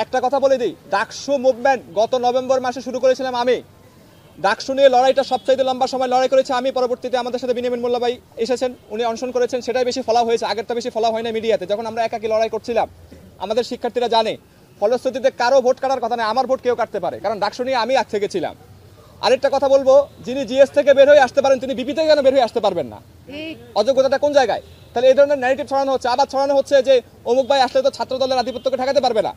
একটা কথা বলে দিই, ডাকসু মুভমেন্ট গত নভেম্বর মাসে শুরু করেছিলাম আমি। ডাকসু নিয়ে লড়াইটা সবচাইতে লম্বা সময় লড়াই করেছে আমি। পরবর্তীতে আমাদের সাথে বিনিয়ামিন মোল্লা ভাই এসেছেন, উনি অনশন করেছেন, সেটাই বেশি ফলো হয়েছে, আগেরটা বেশি ফলো হয় না মিডিয়াতে। যখন আমরা একাকি লড়াই করছিলাম, আমাদের শিক্ষার্থীরা জানে, ফলশ্রুতিতে কারো ভোট কাটার কথা নয়, আমার ভোট কেউ কাটতে পারে, কারণ ডাকসু নিয়ে আমি আগ থেকে ছিলাম। আরেকটা কথা বলবো, যিনি জিএস থেকে বের হয়ে আসতে পারেন তিনি বিপিতে কেন বের হয়ে আসতে পারবেন না? অযোগ্যতাটা কোন জায়গায়? তাহলে এই ধরনের ন্যারেটিভ ছড়ানো হচ্ছে। আবার ছড়ানো হচ্ছে যে অমুক ভাই আসলে তো ছাত্র দলের আধিপত্যকে ঠেকাতে পারবে না,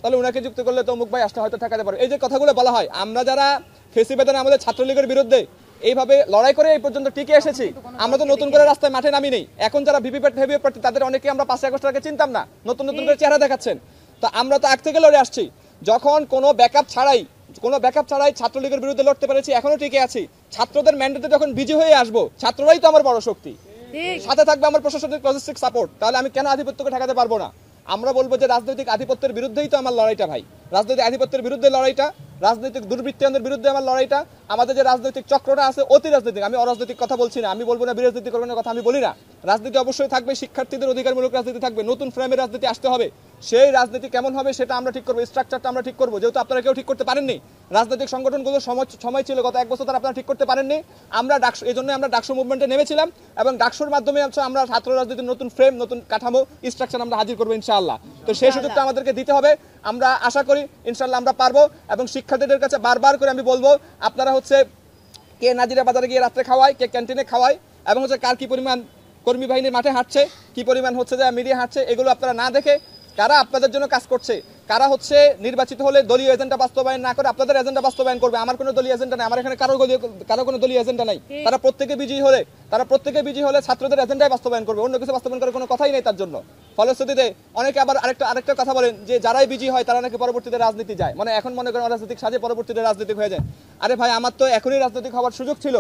তাহলে উনাকে যুক্ত করলে তো অমুক ভাই আসলে হয়তো ঠেকাতে পারবে। এই যে কথাগুলো বলা হয়, আমরা যারা ফেসিবাদে আমাদের ছাত্রলীগের বিরুদ্ধে এইভাবে লড়াই করে এই পর্যন্ত টিকে এসেছি, আমরা তো নতুন করে রাস্তায় মাঠে নামি নেই। এখন যারা ভিভিপ্যাট হেভিপ্যাট প্রার্থী তাদের অনেকে আমরা 5 আগস্ট আগে চিনতাম না, নতুন নতুন করে চেহারা দেখাচ্ছেন। তো আমরা তো আগ থেকে লড়ে আসছি, যখন কোনো ব্যাকআপ ছাড়াই ছাত্রলীগের বিরুদ্ধে লড়তে পেরেছি, এখনো টিকে আছি। ছাত্রদের ম্যান্ডেটে যখন বিজয়ী হয়ে আসবো, ছাত্ররাই তো আমার বড় শক্তি, সাথে থাকবে আমার প্রশাসনিক লজিস্টিক সাপোর্ট, তাহলে আমি কেন আধিপত্যকে ঠেকাতে পারবো না? আমরা বলবো যে রাজনৈতিক আধিপত্যের বিরুদ্ধেই তো আমার লড়াইটা ভাই, রাজনৈতিক আধিপত্যের বিরুদ্ধে লড়াইটা, রাজনৈতিক দুর্বৃত্তায়নের বিরুদ্ধে আমার লড়াইটা। আমাদের যে রাজনৈতিক চক্রটা আছে অতি রাজনৈতিক, আমি অরাজনৈতিক কথা বলছি না, আমি বলবো না বিরাজনীতিকরণের কথা আমি বলি না। রাজনীতি অবশ্যই থাকবে, শিক্ষার্থীদের অধিকারমূলক রাজনীতি থাকবে, নতুন ফ্রেমের রাজনীতি আসতে হবে। সেই রাজনীতি কেমন হবে সেটা আমরা ঠিক করবো, স্ট্রাকচারটা আমরা ঠিক করবো, যেহেতু আপনারা কেউ ঠিক করতে পারেননি। রাজনৈতিক সংগঠনগুলোর সময় ছিল গত 1 বছর ধরে, আপনারা ঠিক করতে পারেননি। আমরা ডাকসু, এই জন্য আমরা ডাকসু মুভমেন্টে নেমেছিলাম, এবং ডাকসুর মাধ্যমে আমরা ছাত্র রাজনীতির নতুন ফ্রেম, নতুন কাঠামো, স্ট্রাকচার আমরা হাজির করবো ইনশাআল্লাহ। তো সেই সুযোগটা আমাদেরকে দিতে হবে, আমরা আশা করি ইনশাআল্লাহ আমরা পারবো। এবং শিক্ষার্থীদের কাছে বারবার করে আমি বলবো, আপনারা হচ্ছে কে নাজিরা বাজারে গিয়ে রাত্রে খাওয়ায়, কে ক্যান্টিনে খাওয়ায়, এবং হচ্ছে কার কি পরিমাণ কর্মী বাহিনীর মাঠে হাঁটছে, কি পরিমাণ হচ্ছে যে মিডিয়া হাঁটছে, এগুলো আপনারা না দেখে কারা আপনাদের জন্য কাজ করছে, কারা হচ্ছে নির্বাচিত হলে দলীয় এজেন্ডা বাস্তবায়ন না করে আপনাদের এজেন্ডা বাস্তবায়ন করবে। আমার কোনো দলীয় এজেন্ডা নাই, আমার এখানে কারো কোনো দলীয় এজেন্ডা নাই। তারা প্রত্যেকে বিজয়ী হলে ছাত্রদের এজেন্ডাই বাস্তবায়ন করবে, অন্য কিছু বাস্তবায়ন করার কোনো কথাই নেই তার জন্য। ফলশ্রুতিতে অনেকে আবার আরেকটা কথা বলেন যে যারাই বিজয়ী হয় তারা নাকি পরবর্তীতে রাজনীতি যায়, মানে এখন মনে করেন রাজনৈতিক সাজে পরবর্তীতে রাজনীতিক হয়ে যায়। আরে ভাই, আমার তো এখনই রাজনৈতিক হওয়ার সুযোগ ছিল,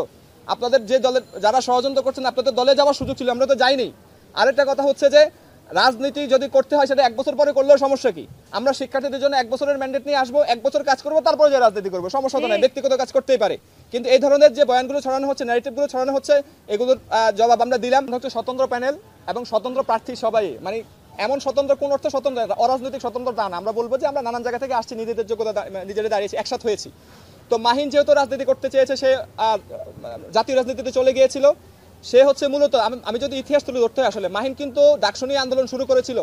আপনাদের যে দলের যারা ষড়যন্ত্র করছেন আপনাদের দলে যাওয়ার সুযোগ ছিল, আমরা তো যাইনি। আরেকটা কথা হচ্ছে যে রাজনীতি যদি করতে হয় সেটা 1 বছর পরে করলেও সমস্যা কি? আমরা শিক্ষার্থীদের জন্য 1 বছরের ম্যান্ডেট নিয়ে আসবো, 1 বছর কাজ করবো, তারপরে যে রাজনীতি করবো, সমস্যা তো নাই, ব্যক্তিগত কাজ করতেই পারে। কিন্তু এই ধরনের যে বয়ানগুলো ছড়ানো হচ্ছে, ন্যারেটিভগুলো ছড়ানো হচ্ছে, এগুলোর জবাব আমরা দিলাম। হচ্ছে স্বতন্ত্র প্যানেল এবং স্বতন্ত্র প্রার্থী সবাই, মানে এমন স্বতন্ত্র কোন অর্থে স্বতন্ত্র, অরাজনৈতিক স্বতন্ত্রতা না। আমরা বলবো যে আমরা নানান জায়গা থেকে আসছি, নিজেদের যোগ্যতা নিজেদের দাঁড়িয়েছি, একসাথে হয়েছি। তো মাহিন যেহেতু রাজনীতি করতে চেয়েছে, সে জাতীয় রাজনীতিতে চলে গিয়েছিল। সে হচ্ছে মূলত, আমি যদি ইতিহাস তুলে ধরতে হয়, আসলে মাহিন কিন্তু ডাকসু নিয়ে আন্দোলন শুরু করেছিল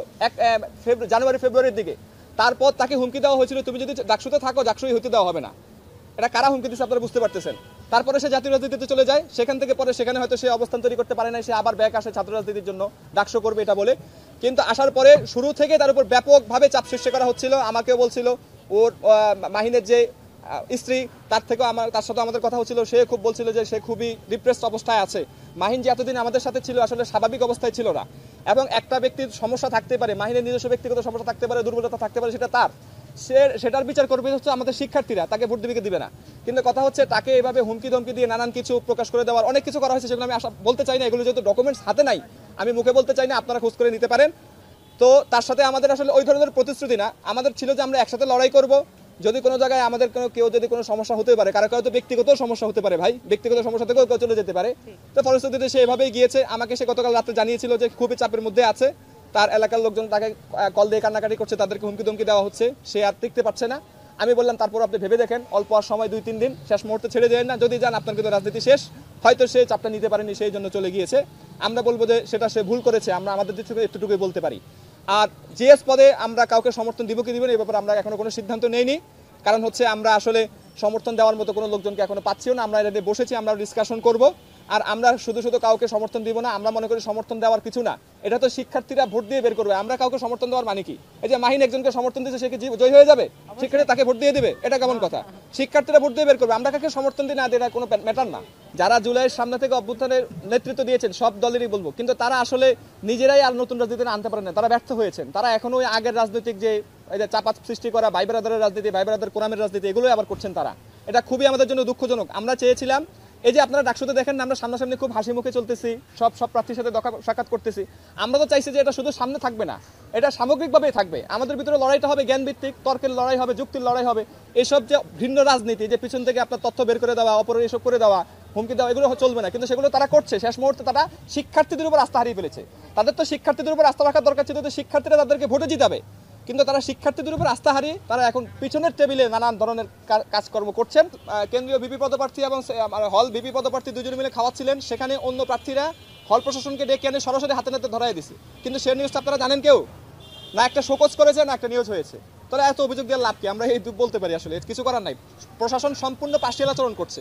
জানুয়ারি ফেব্রুয়ারির দিকে। তারপর তাকে হুমকি দেওয়া হয়েছিল, তুমি যদি ডাকসুতে থাকো ডাকসুই হতে দেওয়া হবে না। এটা কারা হুমকি দিচ্ছে আপনারা বুঝতে পারতেছেন। তারপরে সে জাতীয় রাজনীতিতে চলে যায়, সেখান থেকে পরে সেখানে হয়তো সে অবস্থান তৈরি করতে পারে না, সে আবার ব্যাক আসে ছাত্র রাজনীতির জন্য, ডাকসু করবে এটা বলে। কিন্তু আসার পরে শুরু থেকে তার উপর ব্যাপকভাবে চাপ সৃষ্টি করা হচ্ছিল। আমাকেও বলছিল, ওর মাহিনের যে স্ত্রী, তার সাথে আমাদের কথা হচ্ছিল, সে খুব বলছিল যে সে খুবই ডিপ্রেসড অবস্থায় আছে। মাহিন যে এতদিন আমাদের সাথে ছিল আসলে স্বাভাবিক অবস্থায় ছিল না। এবং একটা ব্যক্তির সমস্যা থাকতে পারে, মাহিনের নিজস্ব ব্যক্তিগত সমস্যা থাকতে পারে, দুর্বলতা থাকতে পারে, সেটা তার, সেটার বিচার করবে হচ্ছে আমাদের শিক্ষার্থীরা, তাকে ভোট দিবে না। কিন্তু কথা হচ্ছে তাকে এভাবে হুমকি ধমকি দিয়ে নানান কিছু প্রকাশ করে দেওয়ার অনেক কিছু করা হয়েছে, সেগুলো আমি বলতে চাই না, এগুলো যেহেতু ডকুমেন্টস হাতে নাই আমি মুখে বলতে চাই না, আপনারা খোঁজ করে নিতে পারেন। তো তার সাথে আমাদের আসলে ওই ধরনের প্রতিশ্রুতি না, আমাদের ছিল যে আমরা একসাথে লড়াই করব। যদি কোনো জায়গায় আমাদের কেউ যদি কোনো সমস্যা হতে পারে, কারো তো ব্যক্তিগত সমস্যা হতে পারে ভাই, ব্যক্তিগত সমস্যা থেকেও কেউ চলে যেতে পারে। তো ফলশ্রুতিতে সে এভাবেই গিয়েছে। আমাকে সে গতকাল রাতে জানিয়েছিল যে খুবই চাপের মধ্যে আছে, তার এলাকার লোকজন তাকে কল দিয়ে কান্নাকাটি করছে, তাদেরকে হুমকি ধমকি দেওয়া হচ্ছে, সে আর টিকতে পারছে না। আমি বললাম তারপর আপনি ভেবে দেখেন, অল্প আর সময় 2-3 দিন, শেষ মুহূর্তে ছেড়ে দেন না, যদি যান আপনার কিন্তু রাজনীতি শেষ। হয়তো সে চাপটা নিতে পারেনি, সেই জন্য চলে গিয়েছে। আমরা বলবো যে সেটা সে ভুল করেছে, আমরা আমাদের দিক থেকে একটুটুকুই বলতে পারি। আর জিএস পদে আমরা কাউকে সমর্থন দিব কি দিব না এই ব্যাপারে আমরা এখনো কোনো সিদ্ধান্ত নেইনি, কারণ হচ্ছে আমরা আসলে সমর্থন দেওয়ার মতো কোনো লোকজনকে এখনো পাচ্ছিও না। আমরা এটা নিয়ে বসেছি, আমরা ডিসকাশন করব। আর আমরা শুধু কাউকে সমর্থন দিব না, আমরা মনে করি সমর্থন দেওয়ার কিছু না, এটা তো শিক্ষার্থীরা ভোট দিয়ে বের করবে। আমরা কাউকে সমর্থন দেওয়ার মানে কি? এই যে মাহিন একজনকে সমর্থন দিয়েছে, সে কি জয় হয়ে যাবে? শিক্ষার্থী তাকে ভোট দিয়ে দিবে? এটা কেমন কথা? শিক্ষার্থীরা ভোট দিয়ে বের করবে, আমরা কাকে সমর্থন দিই না এটা কোনো ম্যাটার না। যারা জুলাইয়ের সামনে থেকে অভ্যুত্থানের নেতৃত্ব দিয়েছেন সব দলেরই বলবো, কিন্তু তারা আসলে নিজেরাই আর নতুন রাজনীতি আনতে পারেন না, তারা ব্যর্থ হয়েছেন। তারা এখনো ওই আগের রাজনৈতিক যে এই যে চাপা সৃষ্টি করা ভাই ব্রাদারের রাজনীতি, ভাই ব্রাদার কোরআনের রাজনীতি, এগুলোই আবার করছেন তারা। এটা খুবই আমাদের জন্য দুঃখজনক। আমরা চেয়েছিলাম, এই যে আপনারা ডাকসুতে দেখেন না, আমরা সামনাসামনি খুব হাসি মুখে চলতেছি, সব প্রার্থীর সাথে সাক্ষাৎ করতেছি। আমরা তো চাইছি যে এটা শুধু সামনে থাকবে না, এটা সামগ্রিকভাবেই থাকবে। আমাদের ভিতরে লড়াইটা হবে জ্ঞান ভিত্তিক, তর্কের লড়াই হবে, যুক্তির লড়াই হবে। এসব যে ভিন্ন রাজনীতি, যে পিছন থেকে আপনার তথ্য বের করে দেওয়া, অপরের এসব করে দেওয়া, হুমকি দেওয়া, এগুলো চলবে না। কিন্তু সেগুলো তারা করছে। শেষ মুহূর্তে তারা শিক্ষার্থীদের উপর আস্থা হারিয়ে ফেলেছে। তাদের তো শিক্ষার্থীদের উপর আস্থা রাখার দরকার ছিল, তো শিক্ষার্থীরা তাদেরকে ভোটে জিতাবে। কিন্তু তারা শিক্ষার্থীদের উপর আস্থা হারিয়ে তারা এখন পিছনের টেবিলে নানান ধরনের কাজকর্ম করছেন। কেন্দ্রীয় ভিপি পদপ্রার্থী এবং হল ভিপি পদপ্রার্থী দুজনে মিলে খাওয়াচ্ছিলেন, সেখানে অন্য প্রার্থীরা হল প্রশাসনকে ডেকে এনে সরাসরি হাতে নাতে ধরাই দিছে। কিন্তু সে নিউজটা আপনারা জানেন কেউ? না একটা শোকজ করেছে, না একটা নিউজ হয়েছে। তাহলে এত অভিযোগ দেওয়ার লাভ কি? আমরা এই বলতে পারি আসলে কিছু করার নাই, প্রশাসন সম্পূর্ণ পার্সিয়াল আচরণ করছে।